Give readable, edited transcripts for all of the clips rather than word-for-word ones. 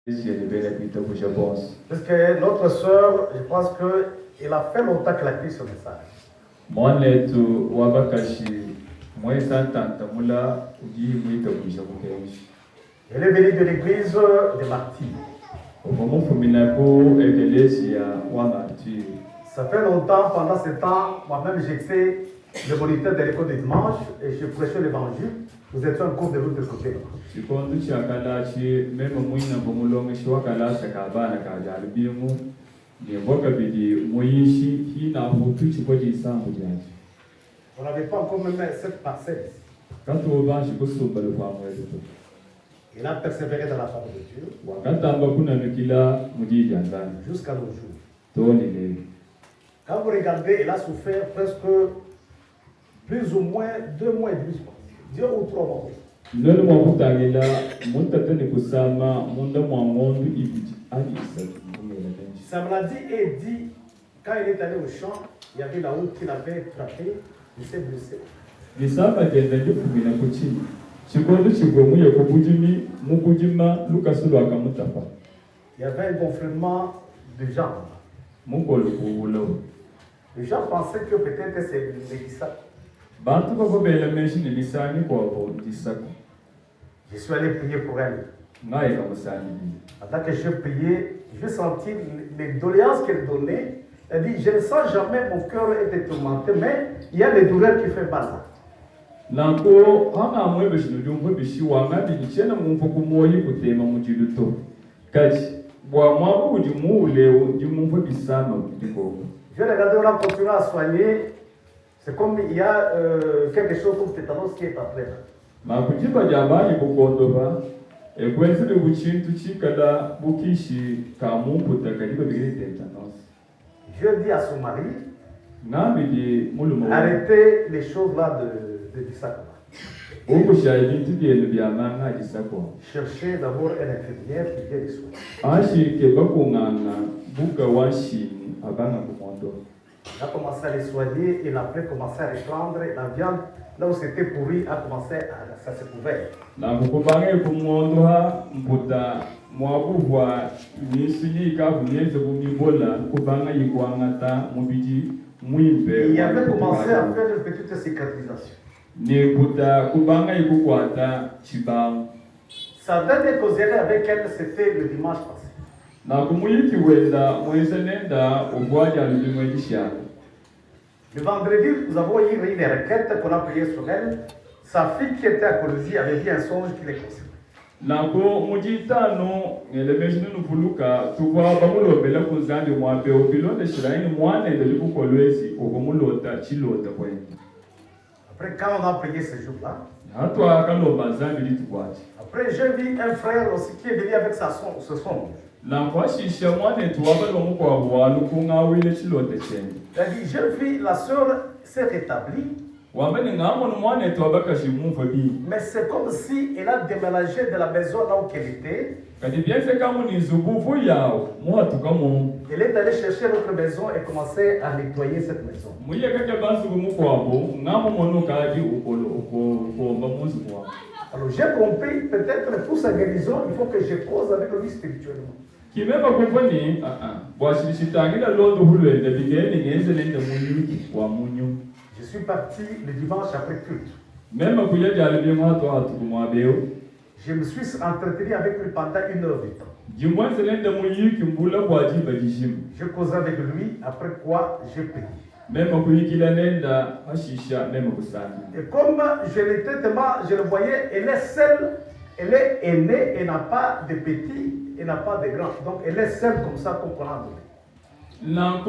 je pense. Parce que notre soeur, je pense qu'elle a fait longtemps qu'elle a écrit ce message. Elle est venue de l'église des martyrs. Ça fait longtemps, pendant ce temps, moi-même j'étais le moniteur de l'école du dimanche et je prêchais l'évangile. Nous étions en cours de l'autre côté. On n'avait pas encore même cette parcelle. Il a persévéré dans la parole de Dieu jusqu'à nos jours. Quand vous regardez, il a souffert presque plus ou moins 2 mois et demi, 2 ou 3 mois. Sa maladie est dit, quand il est allé au champ, il y avait la route qu'il avait frappé, il s'est blessé. Il y avait un gonflement de jambes. Les gens pensaient que peut-être c'est le Issa. Je suis allé prier pour elle. Pendant que je priais, je sentis les doléances qu'elle donnait. Elle dit, je ne sens jamais mon cœur être tourmenté, mais il y a des douleurs qui font mal. Je regardais, on a continué à soigner. C'est comme il y a quelque chose comme tétanos qui est après. Je dis à son mari, arrêtez les choses là de Dissako. Cherchez d'abord un infirmière qui vient les soigner. Il a commencé à les soigner, et après commencé à reprendre la viande, là où c'était pourri, a commencé à ça se couvert. Il avait commencé à faire une petite cicatrisation. Sa dernière causerie avec elle, c'était le dimanche passé. Le vendredi, nous avons eu une requête qu'on a prié sur elle. Sa fille qui était à Colosie avait vu un songe qui les concernait. Après, quand on a prié ce jour-là, après j'ai vu un frère aussi qui est venu avec ce songe. Il a dit, j'ai vu la soeur s'est rétablie. Mais c'est comme si elle a déménagé de la maison là où elle était. Elle est allée chercher notre maison et commencer à nettoyer cette maison. Alors j'ai compris, peut-être pour sa guérison, il faut que je cause avec lui spirituellement. Je suis parti le dimanche après culte. Je me suis entretenu avec lui pendant 1 heure de temps. Je causais avec lui, après quoi j'ai prié. Et comme je le voyais, elle est seule, elle est aînée, elle n'a pas de petits, elle n'a pas de grands. Donc elle est seule comme ça, comme on a donné. Il n'a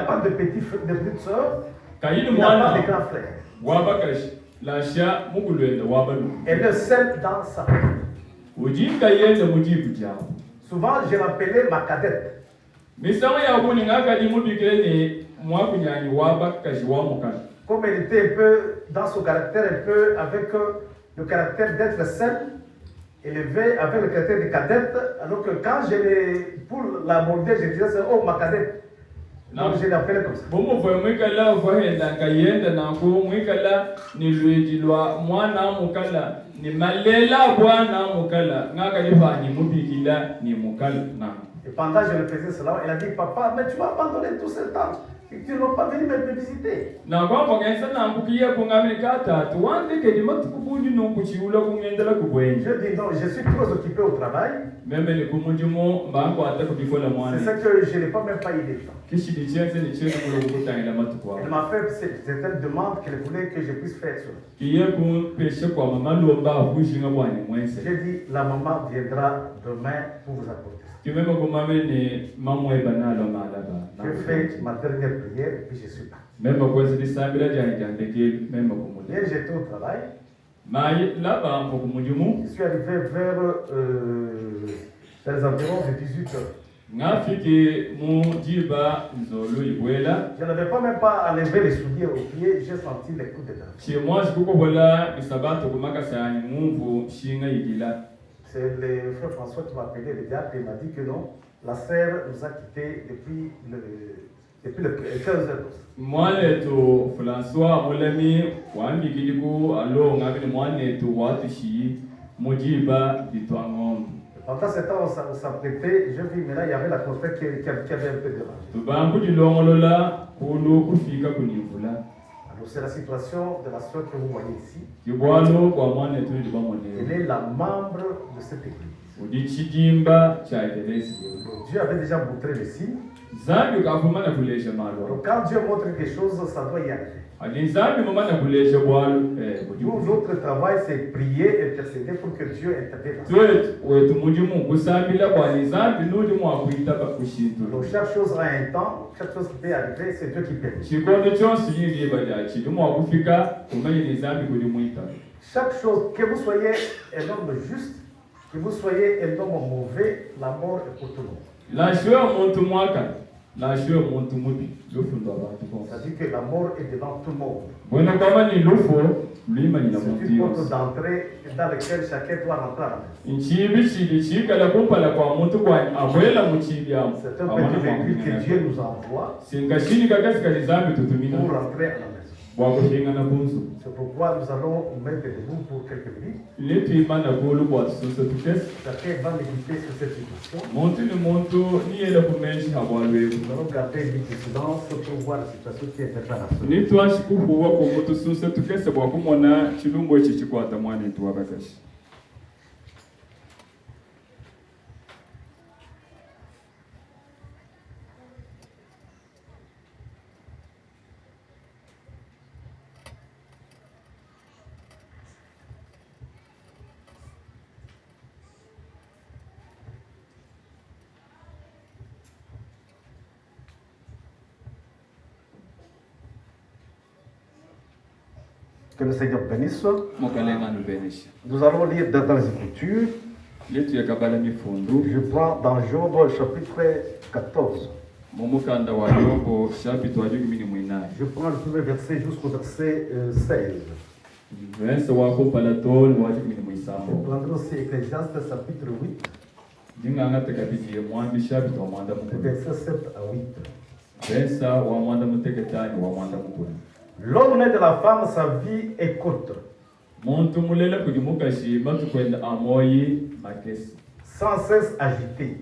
pas de petite soeur, il n'a pas de grand frère. Elle est seule dans sa famille. Souvent, je l'appelais ma cadette. Comme elle était un peu dans son caractère, un peu avec le caractère d'être seule, élevée avec le caractère de cadette, alors que quand pour l'aborder, je disais, oh ma cadette. Donc je l'ai appelé comme ça. Et pendant que je le faisais cela, elle a dit, papa, mais tu m'as abandonné tout ce temps. Et tu n'as pas venu me visiter. Je dis non, je suis trop occupé au travail. C'est ça que je n'ai pas même pas eu de temps. Elle m'a fait certaines demandes qu'elle voulait que je puisse faire cela. J'ai dit, la maman viendra demain pour vous apporter. Je fais ma dernière prière et puis je suis parti. Hier j'étais au travail. Je suis arrivé vers les environs de 18h. Je n'avais pas même pas enlevé les souliers aux pieds, j'ai senti les coups de dents. C'est le frère François qui m'a appelé, le diable, et m'a dit que non, la sœur nous a quittés depuis le 15h. Pendant ce temps, on s'apprêtait, je vis, mais là, il y avait l'atmosphère qui avait un peu de rage. Alors, c'est la situation de la soeur que vous voyez ici. Elle est la membre de cette église. Dieu avait déjà montré les signes. Alors, quand Dieu montre quelque chose, ça doit y arriver. Nous, notre travail, c'est prier et intercéder pour que Dieu intervienne. Donc, chaque chose a un temps, chaque chose qui peut arriver, c'est Dieu qui permet. Chaque chose, que vous soyez un homme juste, que vous soyez un homme mauvais, la mort est pour tout le monde. C'est-à-dire que la mort est devant tout le monde. C'est une porte d'entrée dans laquelle chacun doit rentrer à la maison. C'est un petit véhicule que Dieu nous envoie pour rentrer à la maison. C'est pourquoi nous allons nous mettre debout pour quelques minutes. Chacun va méditer sur cette situation. Nous allons garder une minute de silence pour voir la situation qui est déjà là. Que le Seigneur bénisse. Nous allons lire dans les Écritures. Je prends dans Job chapitre 14. Je prends le premier verset jusqu'au verset 16. Je prendrai aussi Ecclésiaste chapitre 8. Verset 7 à 8. L'homme né de la femme, sa vie est courte. Sans cesse agité.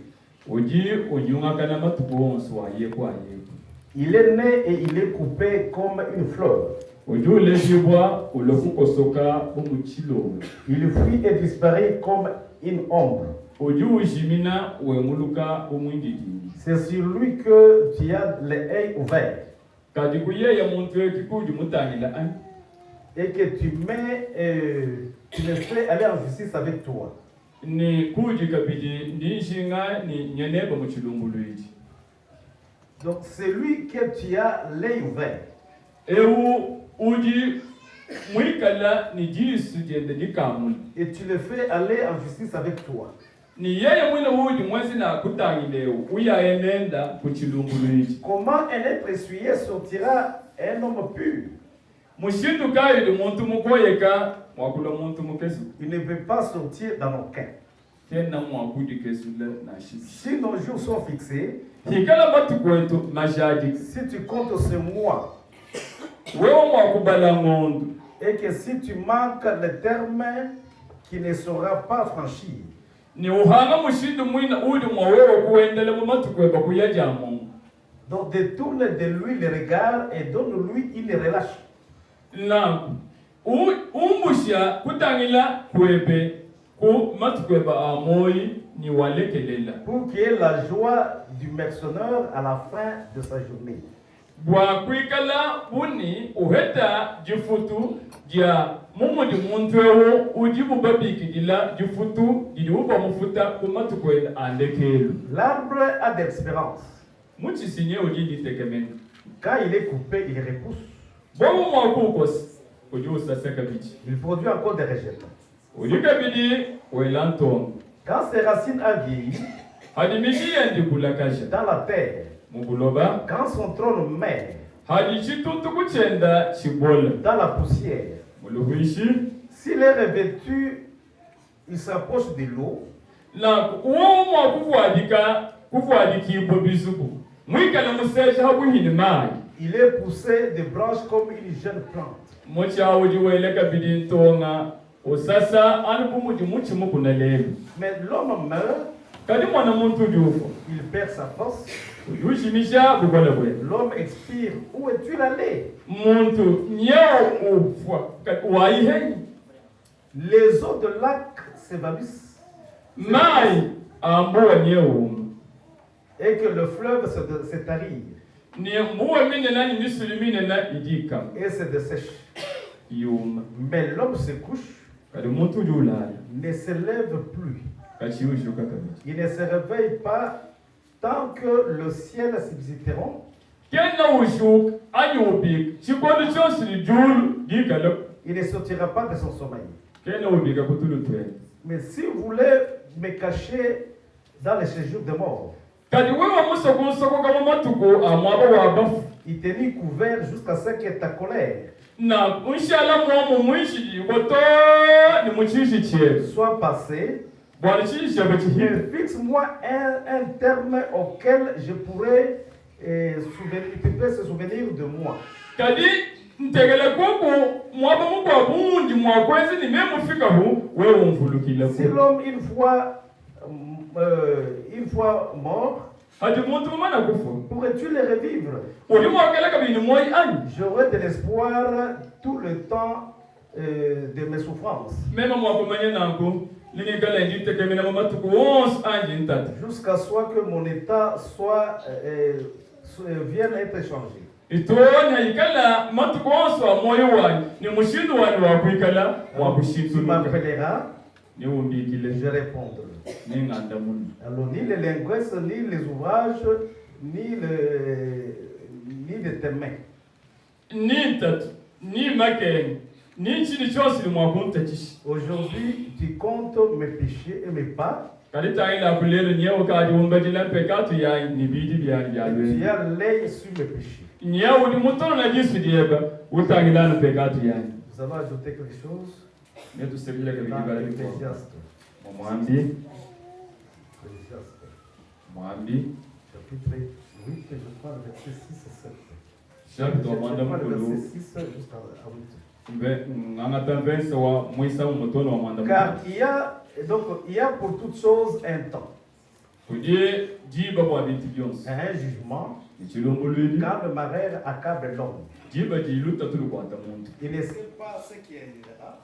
Il est né et il est coupé comme une fleur. Il fuit et disparaît comme une ombre. C'est sur lui que tu as les yeux ouverts. Et que tu le fais aller en justice avec toi. Donc c'est lui que tu as l'œil ouvert. Et tu le fais aller en justice avec toi. Comment un être essuyé sortira un homme pur? Il ne peut pas sortir dans nos cas. Si nos jours sont fixés, si tu comptes ce mois, et que si tu manques le terme qui ne sera pas franchi, donc détourne de lui le regard et donne-lui une relâche. Pour qu'il ait la joie du mercenaire à la fin de sa journée. L'arbre a de l'espérance. Quand il est coupé, il repousse. Il produit encore des rejets. Quand ses racines ont vieilli dans la terre, quand son tronc meurt dans la poussière, s'il est revêtu, il s'approche de l'eau. Il est poussé de branches comme une jeune plante. Mais l'homme meurt, il perd sa force. L'homme expire. Où es-tu allé? Les eaux de lac s'évanouissent. Et que le fleuve se tarit. Et se dessèche. Mais l'homme se couche, ne se lève plus. Il ne se réveille pas tant que le ciel subsisteront. Il ne sortira pas de son sommeil. Mais si vous voulez me cacher dans les séjours de mort, il tenait couvert jusqu'à ce que ta colère soit passée. Fixe-moi un terme auquel je pourrais se souvenir de moi. Si l'homme une fois mort, pourrais-tu le revivre? J'aurai de l'espoir tout le temps de mes souffrances. Jusqu'à ce que mon état vienne être changé. Tu m'appelleras, je répondrai. Alors ni les linguistes, ni les ouvrages, ni les témoins. Aujourd'hui, tu comptes mes péchés et mes pas. Tu as l'œil sur mes péchés. Vous avez ajouté quelque chose? Chapitre 8, je crois, verset 6 et 7. Verset 6 jusqu'à 8. Car il y a pour toutes choses un temps. Un jugement. Quand le malheur accable l'homme, il ne sait pas ce qui arrivera.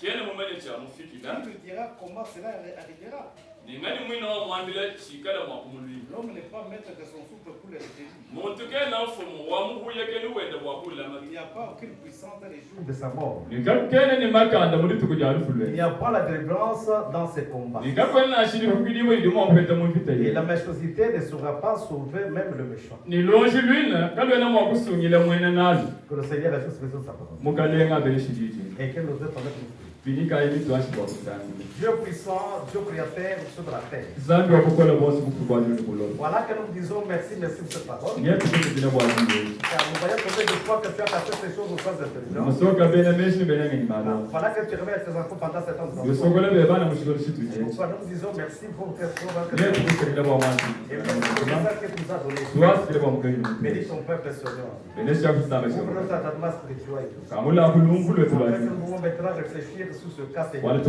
Il nous dira comment cela arrivera. L'homme n'est pas maître de son souffle pour le retenir. Il n'y a pas aucune puissance dans les jours de sa mort. Il n'y a pas la délivrance dans ses combats. Et la méchanceté ne sera pas sauver même le méchant. Que le Seigneur ajoute sa parole. Et que nous êtes en Dieu puissant, Dieu créateur sur la terre. Voilà que nous disons merci pour cette parole. Car nous voyons combien de fois que tu as passé ces choses aux sens intelligents. Voilà que tu réveilles tes enfants pendant cet temps. Nous disons merci pour tes choses que tu as données. Et merci pour ça que tu nous as donné. Bénis ton peuple, Seigneur. Ouvre notre entendement spirituel. Nous pouvons maintenant réfléchir sur ce cas, Seigneur. Que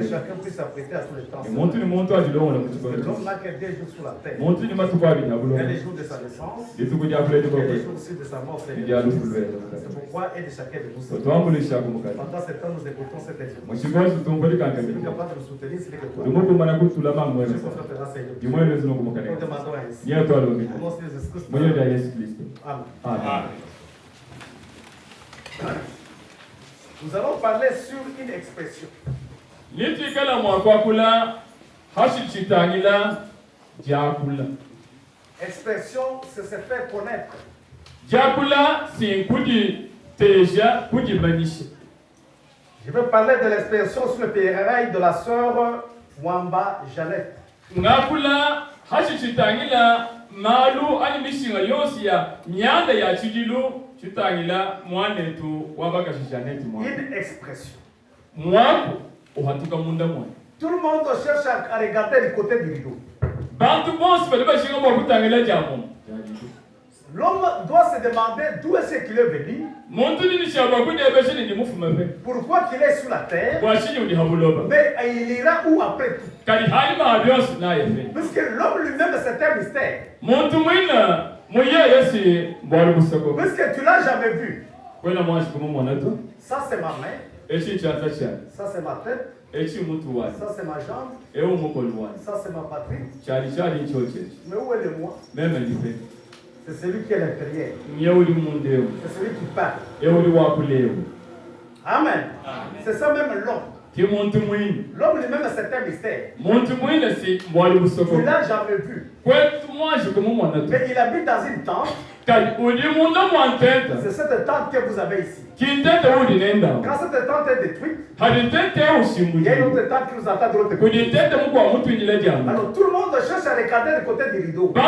chacun puisse s'apprêter à tous les temps. L'homme n'a que 2 jours sur la terre. Il y a les jours de sa naissance. Il y a les jours aussi de sa mort, Seigneur. C'est pourquoi aide chacun de nous. Pendant ce temps, nous écoutons cette expression. Si nous sommes capables de nous soutenir, c'est que toi. Je confronterai, Seigneur. Nous demandons ainsi. Au nom de Jésus-Christ. Amen. Nous allons parler sur une expression. Expression, c'est se faire connaître. Je vais parler de l'expression sur le pèlerinage de la sœur Wamba Janet. Une expression. Tout le monde cherche à regarder du côté du rideau. L'homme doit se demander d'où est-ce qu'il est venu. Pourquoi qu'il est sur la terre. Mais il ira où après tout. Puisque l'homme lui-même c'est un mystère. Puisque tu l'as jamais vu. Ça c'est ma main. Ça c'est ma tête. Ça c'est ma jambe. Ça c'est ma patrie. Mais où est le moi? C'est celui qui est à l'intérieur. C'est celui qui parle. Amen. C'est ça même l'homme. L'homme lui-même c'est un mystère. Tu l'as jamais vu. Mais il habite dans une tente. C'est cette tente que vous avez ici. Quand cette tente est détruite, il y a une autre tente qui nous attend de l'autre côté. Alors tout le monde cherche à regarder du côté du rideau. C'est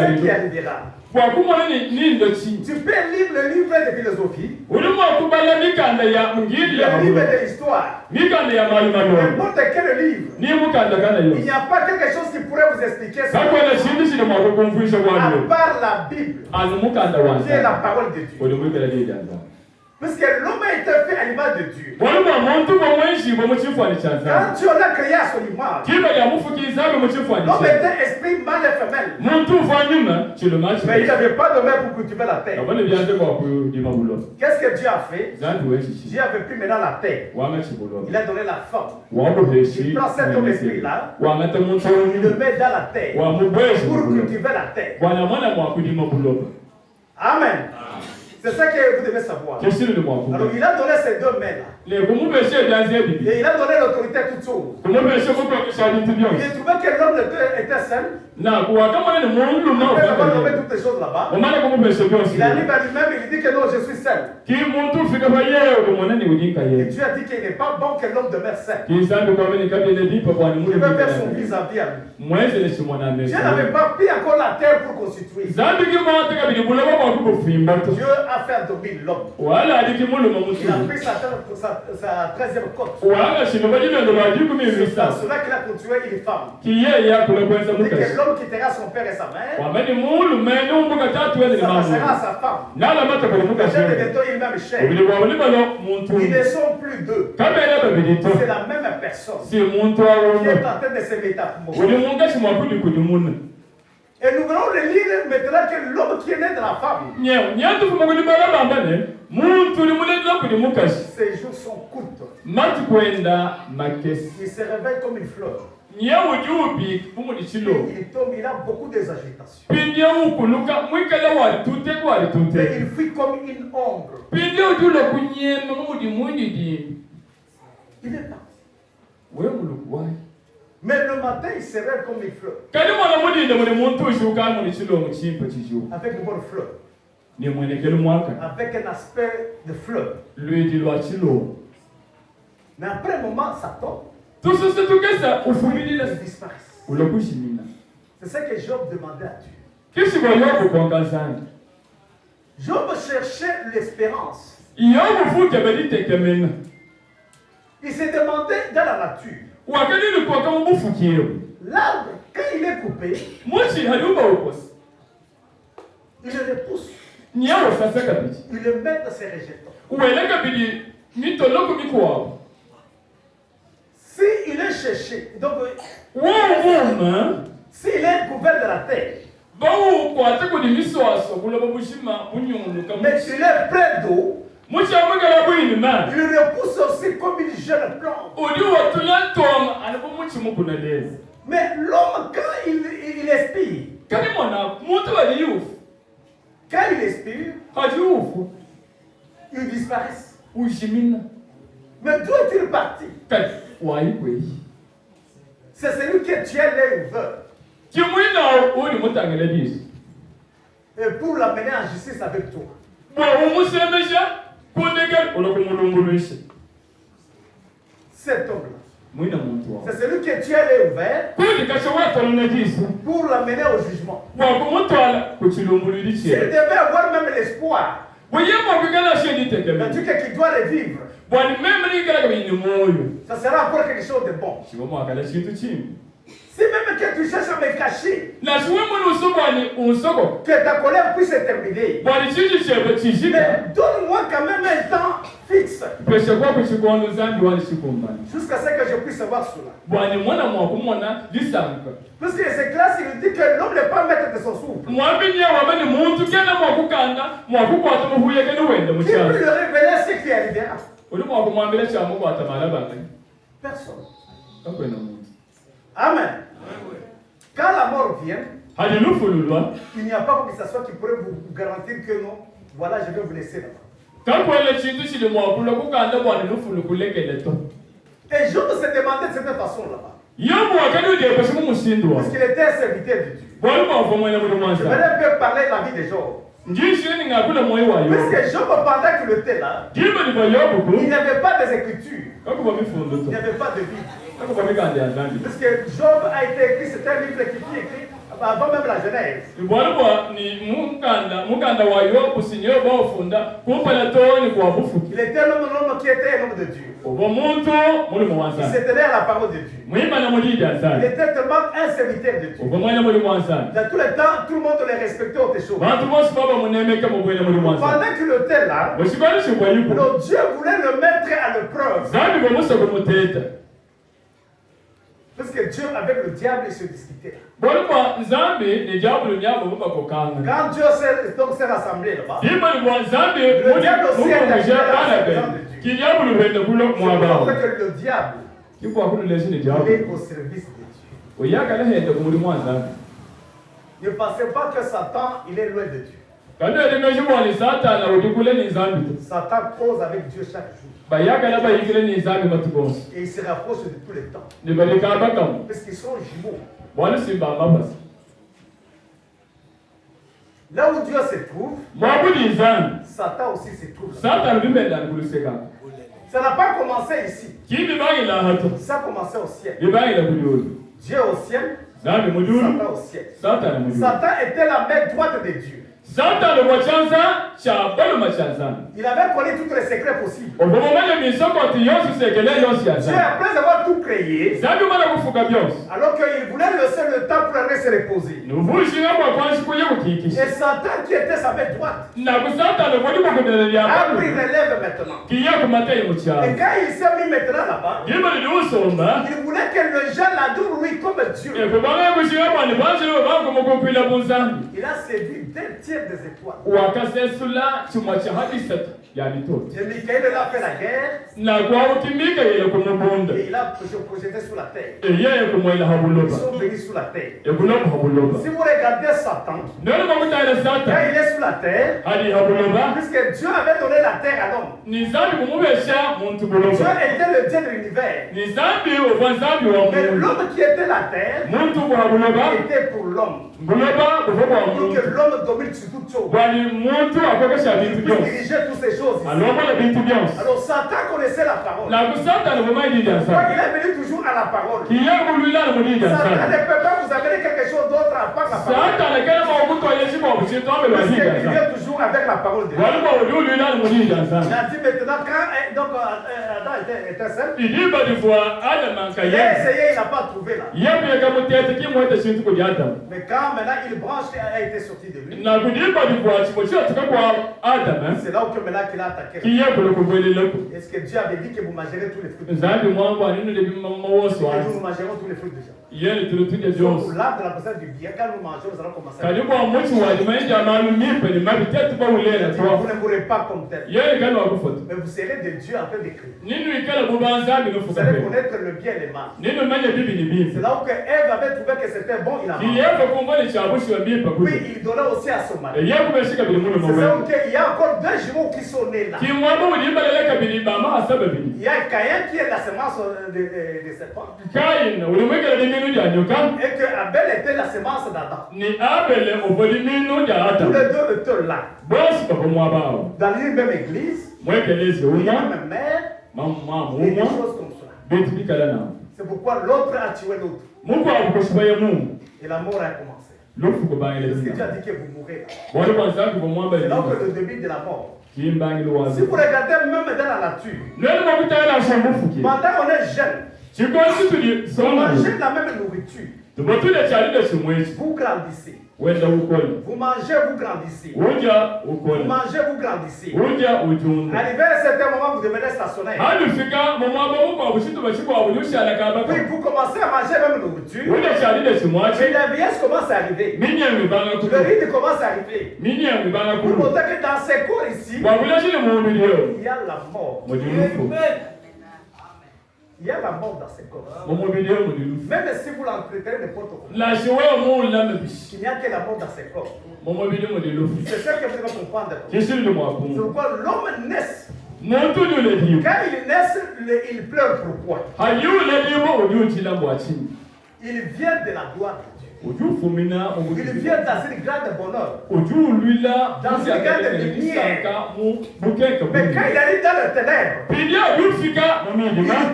ce qui arrivera. Tu peux lire le livre de philosophie, le livre de l'histoire, n'importe quel livre. Il n'y a pas quelque chose qui pourrait vous expliquer ça, à part la Bible, qui est la parole de Dieu. Parce que l'homme a été fait à l'image de Dieu. Quand Dieu l'a créé à son image, l'homme était esprit mâle et femelle. Mais il n'avait pas de main pour cultiver la terre. Qu'est-ce que Dieu a fait? Dieu avait pris maintenant la terre. Il a donné la forme. Il prend cet homme esprit-là, il le met dans la terre pour cultiver la terre. Amen. C'est ça que vous devez savoir. Alors il a donné ces 2 mains-là. Et il a donné l'autorité à toutes choses. Il a trouvé que l'homme était seul. Il a nommé toutes les choses là-bas. Il arrive à lui-même et il dit que non, je suis seul. Et Dieu a dit qu'il n'est pas bon que l'homme demeure seul. Il va faire son vis-à-vis à lui. Dieu n'avait pas pris encore la terre pour constituer. Dieu a fait dominer l'homme. Il a pris sa 13e côte. C'est cela qu'il a constitué une femme. Et que l'homme quittera son père et sa mère. Ça passera à sa femme. Il-même chair. Ils ne sont plus 2. C'est la même personne qui est en train de se métamorphoser. Et nous allons le lire maintenant que l'homme qui est né de la femme, ses jours sont courts. Il se réveille comme une fleur. Il tombe, il a beaucoup d'exagitations. Mais il fuit comme une ombre. Il est parti. Mais le matin, il se réveille comme une fleur. Avec une bonne fleur. avec un aspect de fleuve. Mais après un moment, ça tombe. Ils disparaissent. C'est ça que Job demandait à Dieu. Job cherchait l'espérance. Il s'est demandé dans la nature. L'arbre, quand il est coupé, il le repousse. Il le met dans ses rejetons. S'il est cherché, donc s'il est couvert de la terre, mais s'il est plein d'eau, il repousse aussi comme une jeune plante. Mais l'homme, quand il expire, quand il expire, il disparaît. Mais d'où est-il parti? C'est celui qui tient les ouvert. Et pour l'amener en justice avec toi. Cet homme-là. C'est celui qui tient les ouverts pour l'amener au jugement. S'il devait avoir même l'espoir, mais Dieu qu'il doit revivre, ça sera encore quelque chose de bon. Si même que tu cherches à me cacher, que ta colère puisse se terminer, mais donne-moi quand même un temps fixe, jusqu'à ce que je puisse voir cela. Parce que ces classes, il dit que l'homme n'est pas maître de son souffle. Qui peut le révéler ce qui arrivera? Personne. Amen. Quand la mort vient, il n'y a pas que ce soit qui pourrait vous garantir que non, voilà, je vais vous laisser là-bas. Et Job se demandait de cette façon là-bas. Parce qu'il était un serviteur de Dieu. Je vais un peu parler de la vie de Job. Parce que Job, pendant qu'il était là, il n'y avait pas des écritures. Il n'y avait pas de Bible. Parce que Job a été écrit, c'est un livre qui est écrit avant même la Genèse. Il était un homme qui était un homme de Dieu. Il se tenait à la parole de Dieu. Il était tellement un serviteur de Dieu. Dans tous les temps, tout le monde les respectait au técho. Pendant qu'il était là, Dieu voulait le mettre à l'épreuve. Parce que Dieu, avec le diable, il se disputait. Quand Dieu s'est rassemblé là-bas, le diable aussi est arrivé à la présence de Dieu. C'est pour ça que le diable, il est au service de Dieu. Ne pensez pas que Satan, il est loin de Dieu. Satan cause avec Dieu chaque jour. Et il se rapproche de tous les temps. Parce qu'ils sont jumeaux. Là où Dieu se trouve, Satan aussi se trouve. Ça n'a pas commencé ici. Ça a commencé au ciel. Dieu au ciel, Satan au ciel. Satan était la main droite de Dieu. Il avait connu tous les secrets possibles. Dieu, après avoir tout créé, alors qu'il voulait laisser le temps pour aller se reposer. Et Satan, qui était sa main droite, a pris relève maintenant. Et quand il s'est mis maintenant là-bas, il voulait que le jeune l'adore lui comme Dieu. Il a séduit d'un tiers des étoiles. Et Michael a fait la guerre. Et il a projeté sur la terre. Ils sont venus sur la terre. Si vous regardez Satan, quand il est sur la terre, puisque Dieu avait donné la terre à l'homme. Dieu était le Dieu de l'univers. Mais l'homme qui était la terre était pour l'homme. Pour que l'homme domine sur toutes choses. Pour diriger toutes ces choses. Alors Satan connaissait la parole. Pourquoi il est venu toujours à la parole? Satan ne peut pas vous amener quelque chose d'autre à part la parole. Parce qu'il vient toujours avec la parole de Dieu. Il a dit maintenant quand Adam était seul, il a essayé, il n'a pas trouvé là. Mais quand maintenant il branche a été sorti de lui, c'est là où maintenant qu'il a attaqué. Est-ce que Dieu avait dit que vous mangerez tous les fruits de l'arbre? Nous mangerons tous les fruits déjà. Donc l'arbre de la connaissance du bien, quand nous mangeons, nous allons commencer à vous ne mourrez pas comme tel. Mais vous serez de Dieu en train d'écrire. Vous allez connaître le bien et le mal. C'est là où Ève avait trouvé que c'était bon, il a mangé. Oui, il donnait aussi à son mari. C'est là où il y a encore deux jumeaux qui sont nés là. Il y a Caïn qui est la semence de serpent. Et que Abel était la semence d'Adam. Tous les deux étaient là. Dans une même église, il y a une même mère, et des choses comme ça. C'est pourquoi l'autre a tué l'autre. Et la mort a commencé. Parce que Dieu a dit que vous mourrez là. C'est là que le début de la mort. Si vous regardez même dans la nature, pendant qu'on est jeune, vous mangez la même nourriture. Vous grandissez. Vous mangez, vous grandissez. Vous mangez, vous grandissez. Arrivé à un certain moment, vous devenez stationnaire. Puis vous commencez à manger la même nourriture. Mais la vieillesse commence à arriver. Le rythme commence à arriver. Vous notez que dans ces corps ici, il y a la mort. Il y a la mort dans ces corps. Même si vous l'entretenez n'importe comment, il n'y a que la mort dans ces corps. C'est ça que vous devez comprendre. C'est pourquoi l'homme naît. Quand il naît, il pleure pourquoi? Il vient de la gloire de Dieu. Il vient dans une grande bonheur. Dans une grande lumière. Mais quand il arrive dans le ténèbre, il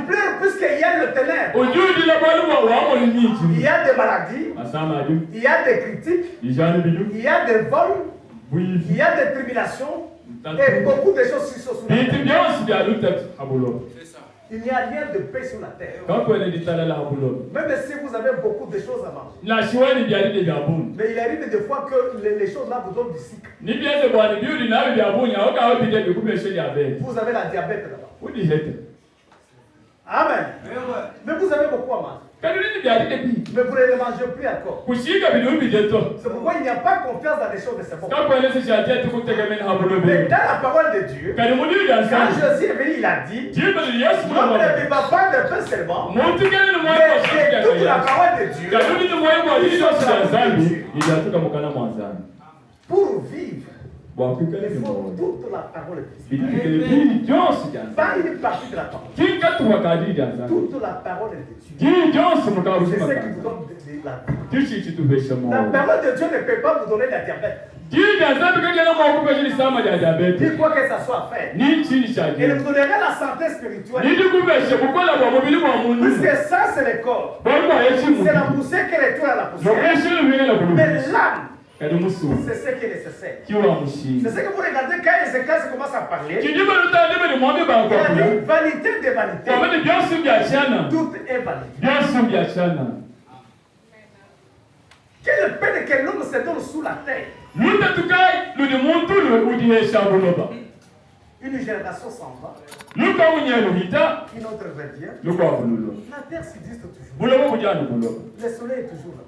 pleure puisqu'il y a le ténèbre. Il y a des maladies. Il y a des critiques. Il y a des vols. Il y a des tribulations. Et beaucoup de choses qui sont sous la terre. Il n'y a rien de paix sur la terre. Même si vous avez beaucoup de choses à manger. Mais il arrive des fois que les choses là vous donnent du sucre. Vous avez la diabète là-bas. Amen. Mais vous avez beaucoup à manger. Mais vous ne les mangez plus encore. C'est pourquoi il n'y a pas confiance dans les choses de ce monde. Mais dans la parole de Dieu, quand Jésus est venu, il a dit, l'homme ne vivra pas de pain seulement, mais de toute la parole de Dieu. Pour vivre, il faut toute la parole de Dieu. Pas une partie de la parole. Toute la parole de Dieu. C'est ce qui vous donne la vie. La parole de Dieu ne peut pas vous donner la diabète. Dis quoi que ça soit fait. Il ne vous donnera la santé spirituelle. Puisque ça, c'est le corps. C'est la poussière qui retourne à la poussière. Mais l'âme, c'est ce qui est nécessaire. C'est ce que vous regardez quand Ézéchiel commence à parler. Il y a une vanité de vanité. Tout est vanité. Quelle peine que l'homme se donne sous la terre. Une génération s'en va. Une autre revient. La terre subsiste toujours. Le soleil est toujours là.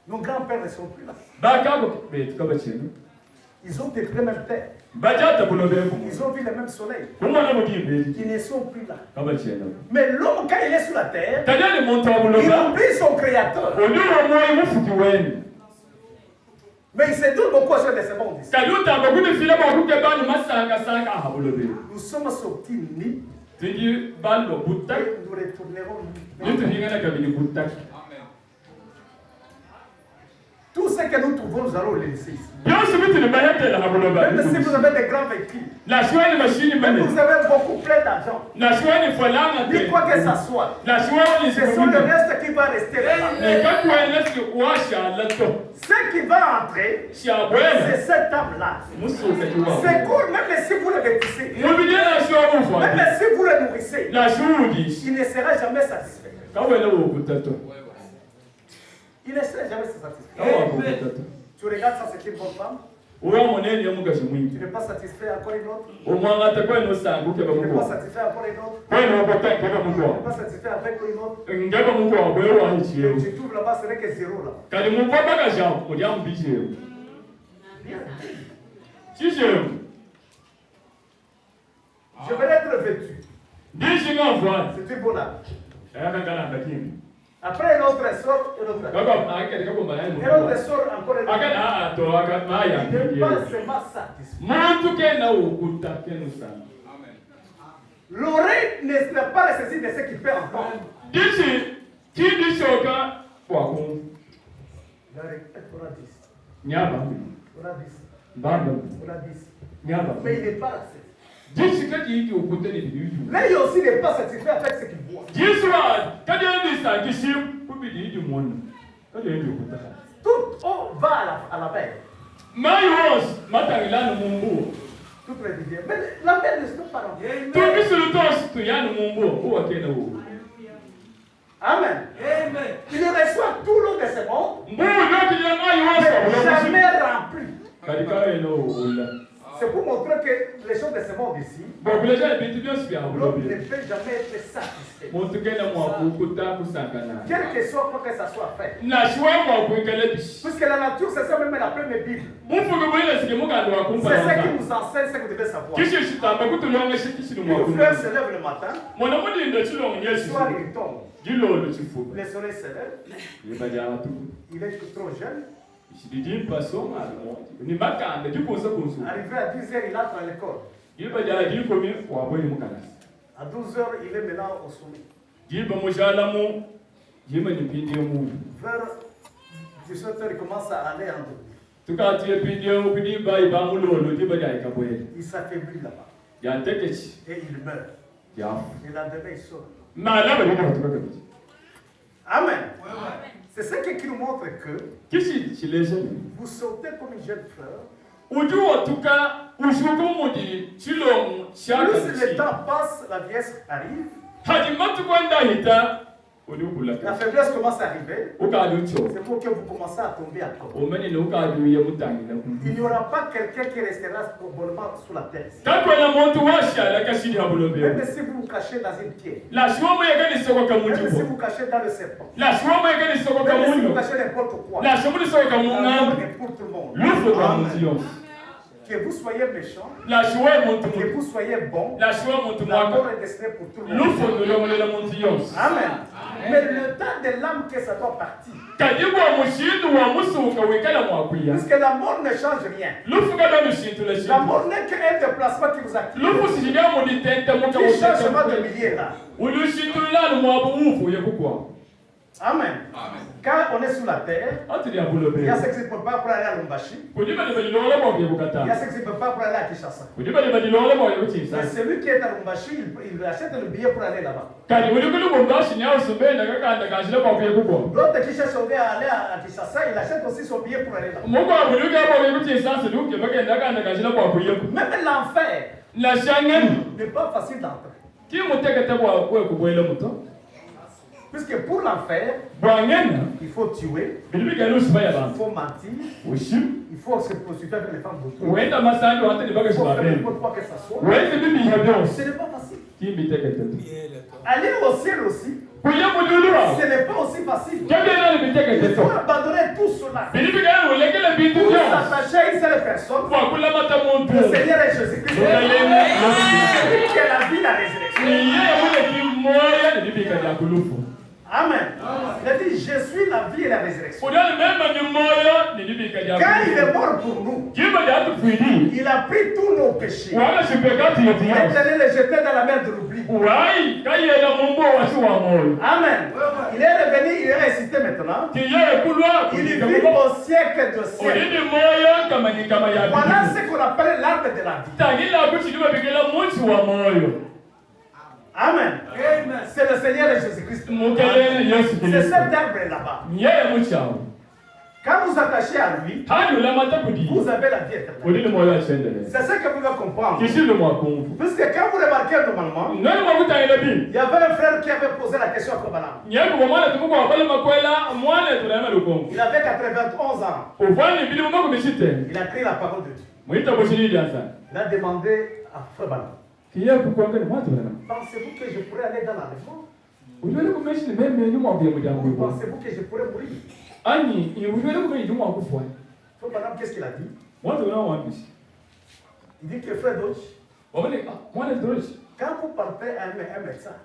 Nos grands-pères ne sont plus là. Ils ont détruit même terre. Ils ont vu le même soleil. Ils ne sont plus là. Mais l'homme, quand il est sur la terre, il oublie son créateur. Mais il se doute beaucoup sur ce monde ici. Nous sommes sortis nus. Et nous retournerons nus. Tout ce que nous trouvons, nous allons le laisser ici. Même si vous avez des grands véhicules, même si vous avez beaucoup plein d'argent, ni quoi que ça soit, ce sont le reste qui va rester là-bas. Ce qui va entrer, c'est cette table-là. C'est cool, même si vous le vêtissez, même si vous le nourrissez, il ne sera jamais satisfait. Il ne sera jamais satisfait. Tu regardes ça, c'est une bonne femme. Tu n'es pas satisfait encore une autre. Tu n'es pas satisfait encore une autre. Tu n'es pas satisfait avec une autre. Tu trouves là-bas, ce n'est que zéro là. Si je vais être vêtu. C'est une bonne âge. Après un autre sort, un autre sort, encore un autre. Il n'est pas seulement satisfait. L'oreille ne sera pas la saisie de ce qu'il fait encore. On a 10. Mais il n'est pas la saisie. Là, il aussi n'est pas satisfait avec ce qu'il voit. Tout va à la veille. Tout est bien. Mais la veille ne se peut pas rentrer. Amen. Il reçoit tout l'eau de ce monde, mais jamais rempli. C'est pour montrer que les choses de ce monde ici, l'homme ne peut jamais être satisfait. Quel que soit quoi que ça soit fait. Puisque la nature, c'est ça même la première Bible. C'est ce qui nous enseigne ce que vous devez savoir. Mon frère se lève le matin, le soir il tombe. Le soleil se lève. Il est trop jeune. Arrivé à 10h, il entre à l'école. À 12h, il est maintenant au sommet. Vers 17h, il commence à aller en dos. Il s'affaiblit là-bas. Et il meurt. Et le lendemain, il sort. Amen. C'est ce qui nous montre que vous sautez comme une jeune fleur. Plus le temps passe, la vieillesse arrive. La faiblesse commence à arriver. C'est pour que vous commencez à tomber à corps. Il n'y aura pas quelqu'un qui restera bonnement sous la terre. Même si vous vous cachez dans une pierre. Même si vous vous cachez dans le serpent. Même si vous cachez n'importe quoi. L'amour est pour tout le monde. Que vous soyez méchant, que vous soyez bon, l'amour est destiné pour tout le monde. Amen. Mais le temps de l'âme que ça doit partir. Puisque la mort ne change rien. La mort n'est qu'un déplacement qui vous active. Qui changement de milieu là. Amen. Quand on est sous la terre, il y a ceux qui ne peuvent pas pour aller à Lumbashi. Il y a ceux qui ne peuvent pas pour aller à Kinshasa. Mais celui qui est à Lumbashi, il achète le billet pour aller là-bas. L'autre qui cherche à aller à Kinshasa, il achète aussi son billet pour aller là-bas. Même l'enfer n'est pas facile d'entrer. Puisque pour l'enfer, il faut tuer, il faut mentir, il faut se prostituer avec les femmes d'autrui, il faut faire n'importe quoi que ça soit. Ce n'est pas facile. Aller au ciel aussi, ce n'est pas aussi facile. Il faut abandonner tout cela pour s'attacher à une seule personne. Le Seigneur est Jésus-Christ. Celui qui est la vie, la résurrection. Amen. Il a dit, je suis la vie et la résurrection. Quand il est mort pour nous, il a pris tous nos péchés. Il est allé les jeter dans la mer de l'oubli. Amen. Il est revenu, il est ressuscité maintenant. Il vit au siècle de siècle. Voilà ce qu'on appelle l'arbre de la vie. Amen. C'est le Seigneur Jésus-Christ. C'est cet arbre là-bas. Quand vous attachez à lui, vous avez la vie éternelle. C'est ce que vous devez comprendre. Puisque quand vous remarquez normalement, il y avait un frère qui avait posé la question à Kobalam. Il avait 91 ans. Il a pris la parole de Dieu. Il a demandé à Frère Balam, pensez-vous que je pourrais aller dans l'enlèvement? Pensez-vous que je pourrais mourir? Frère Balam, qu'est-ce qu'il a dit? Il dit que Frère Dodge, quand vous partez à un médecin,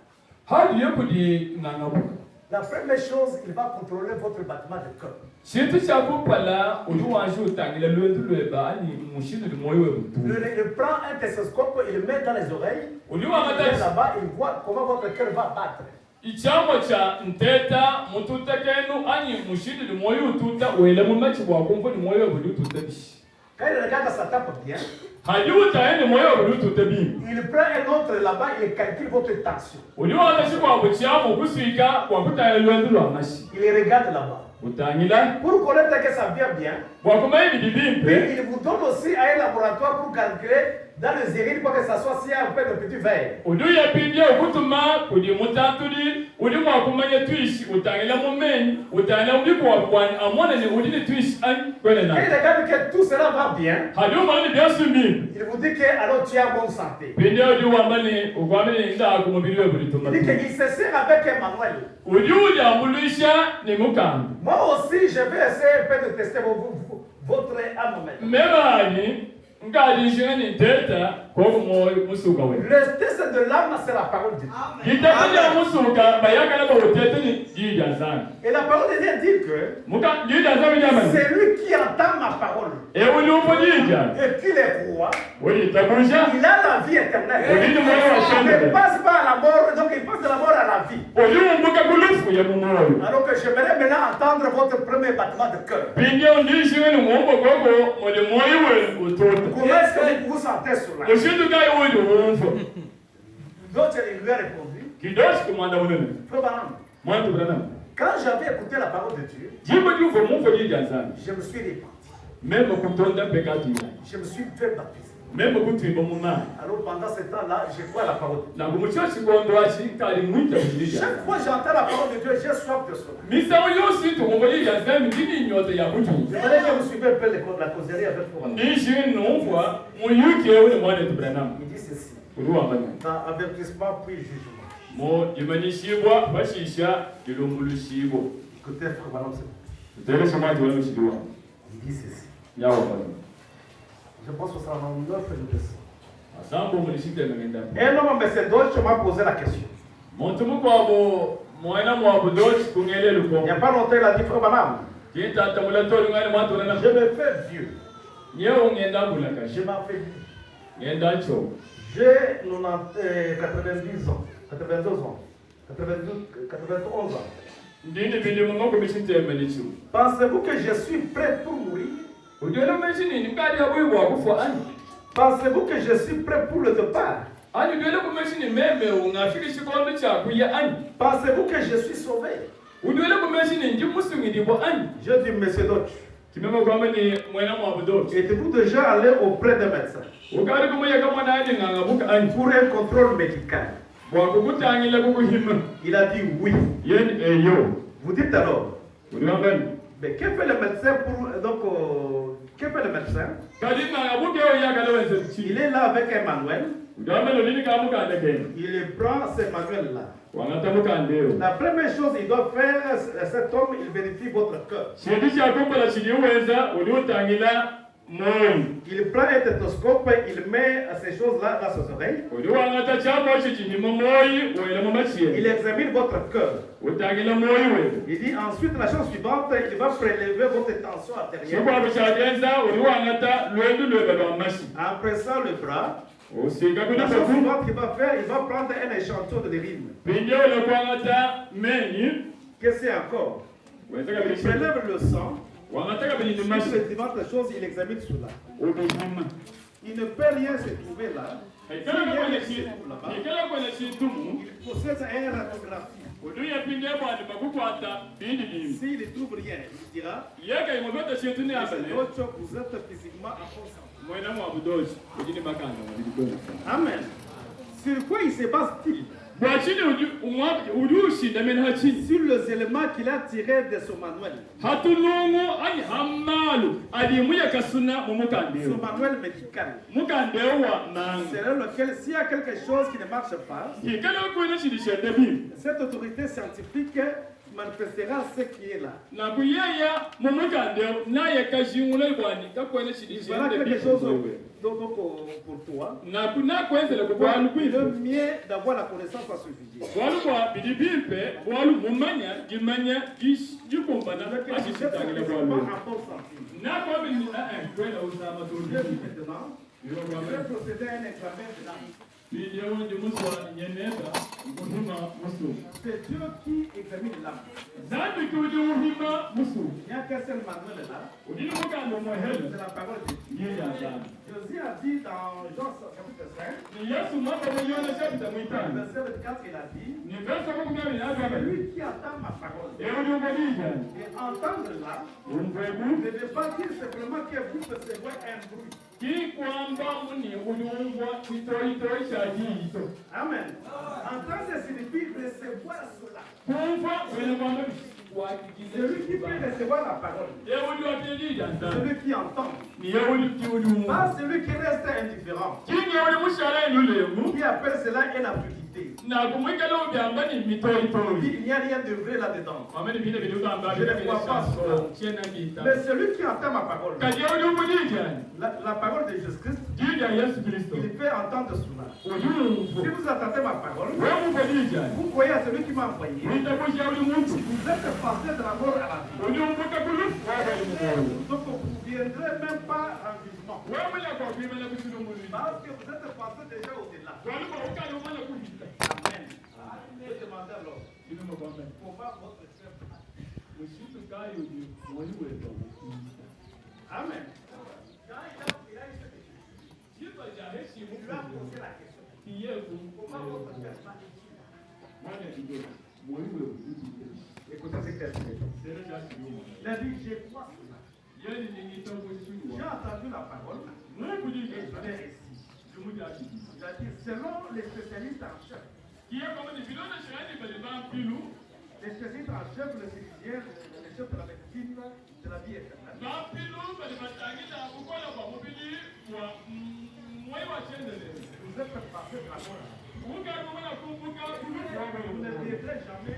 la première chose, il va contrôler votre battement de cœur. Il prend un stéthoscope, il le met dans les oreilles. Il met là-bas, il voit comment votre cœur va battre. Quand il regarde sa tape bien, il prend un autre là-bas, il calcule votre tension. Il regarde là-bas. Pour connaître que ça vient bien, il vous donne aussi un laboratoire pour calculer dans le zérine pour que ça soit si un peu de petit verre. Quand il regarde que tout cela va bien, il vous dit que alors tu es en bonne santé. Il dit qu'il se sert avec Emmanuel. Moi aussi, je vais essayer un peu de tester votre âme. Le test de l'âme, c'est la parole de Dieu. Et la parole de Dieu dit que c'est lui qui entend ma parole et qui les croit, il a la vie éternelle. Il ne passe pas à la mort, donc il passe de la mort à la vie. Alors que j'aimerais maintenant entendre votre premier battement de cœur. Comment est-ce que vous vous sentez sur la vie? D'autres lui a répondu, quand j'avais écouté la parole de Dieu, je me suis repenti. Je me suis fait baptiser. Alors pendant ce temps-là, je crois la parole de Dieu. Chaque fois que j'entends la parole de Dieu, j'ai soif de cela. Je voudrais que vous suivez un peu la causerie avec moi. Il dit ceci. Dans avertissement puis jugement. Écoutez, frère Balam, il dit ceci. Je pense que c'est en 9 et 200. Et un homme ambassadeur m'a posé la question. Il n'y a pas longtemps, il a dit, frère Balam, je me fais vieux. Je m'affaiblis. J'ai 90 ans, 92 ans, 91 ans. Pensez-vous que je suis prêt pour mourir? Pensez-vous que je suis prêt pour le départ? Pensez-vous que je suis sauvé? Je dis, monsieur Dodge, êtes-vous déjà allé auprès d'un médecin pour un contrôle médical? Il a dit oui. Vous dites alors, mais que fait le médecin pour... Donc, que fait le médecin? Il est là avec Emmanuel. Il prend ce manuel-là. La première chose qu'il doit faire, cet homme, il vérifie votre cœur. Il prend un stéthoscope, il met ces choses-là dans ses oreilles. Il examine votre cœur. Il dit ensuite la chose suivante, il va prélever votre tension artérielle. En pressant le bras, la chose suivante qu'il va faire, il va prendre un échantillon de l'urine. Qu'est-ce que c'est encore? Il prélève le sang. Sur les différentes choses, il examine cela. Il ne peut rien se trouver là. Il possède un radiographie. S'il ne trouve rien, il dira vous êtes physiquement en bonne santé. Amen. Sur quoi il se base-t-il? Sur les éléments qu'il a tirés de son manuel. Son manuel médical. Selon lequel, s'il y a quelque chose qui ne marche pas, cette autorité scientifique manifestera ce qui est là. Voilà quelque chose pour toi. Le mieux d'avoir la connaissance à ce sujet. Je vais procéder à un examen de l'âme. C'est Dieu qui examine l'âme. Il n'y a qu'un seul manuel là. C'est la parole de Dieu. Jésus a dit dans Jean chapitre 5, verset 24, il a dit, lui qui attend ma parole et entendre là, ne veut pas dire simplement que vous percevez un bruit. Amen. Entendre signifie recevoir cela. Celui qui peut recevoir la parole. Celui qui entend. Pas celui qui reste indifférent. Qui appelle cela une avidité. Il n'y a rien de vrai là-dedans. Je ne crois pas cela. Mais celui qui entend ma parole. La parole de Jésus-Christ. Il peut entendre cela. Si vous entendez ma parole, vous croyez à celui qui m'a envoyé. Vous êtes passé de la mort à la vie. Donc vous ne viendrez même pas en jugement. Parce que vous êtes passé déjà au-delà. Amen. Je demande alors. Comment votre chef Amen. Il lui a posé la question. Comment votre chef Écoutez ce qu'il a dit. Il a dit, j'ai crois cela. J'ai entendu la parole et je l'ai réussi. Il a dit, selon les spécialistes en chef, les spécialistes en chef, le chirurgien, le chef de la médecine, de la vie éternelle. Vous êtes passé de la mort. Vous ne viendrez jamais.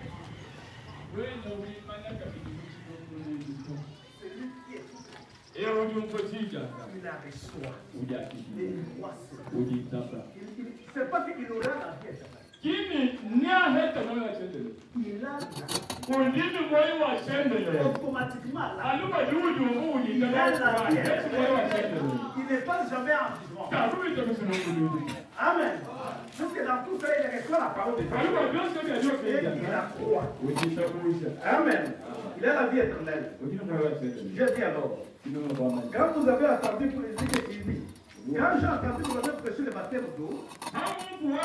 Celui qui est il a reçu. C'est pas qu'il aura la vie éternelle. Il a automatiquement là. Il a la vie éternelle. Il n'est pas jamais en jugement. Amen. Parce que dans tout ça, il reçoit la parole de Dieu. Et il la croit. Amen. Il a la vie éternelle. Je dis alors, quand vous avez attendu pour les dire qu'il dit, quand j'ai entendu que vous avez prêché le baptême d'eau, au nom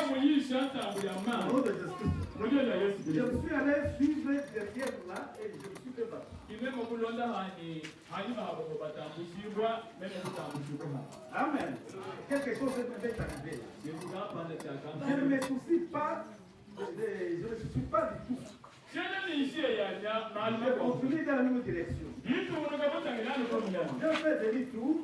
de Jésus, je me suis allé suivre derrière là et je me suis fait baptiser. Amen. Quelque chose m'est arrivé. Je ne me soucie pas, je ne suis pas du tout. Je continue dans la même direction. Je fais demi-tour.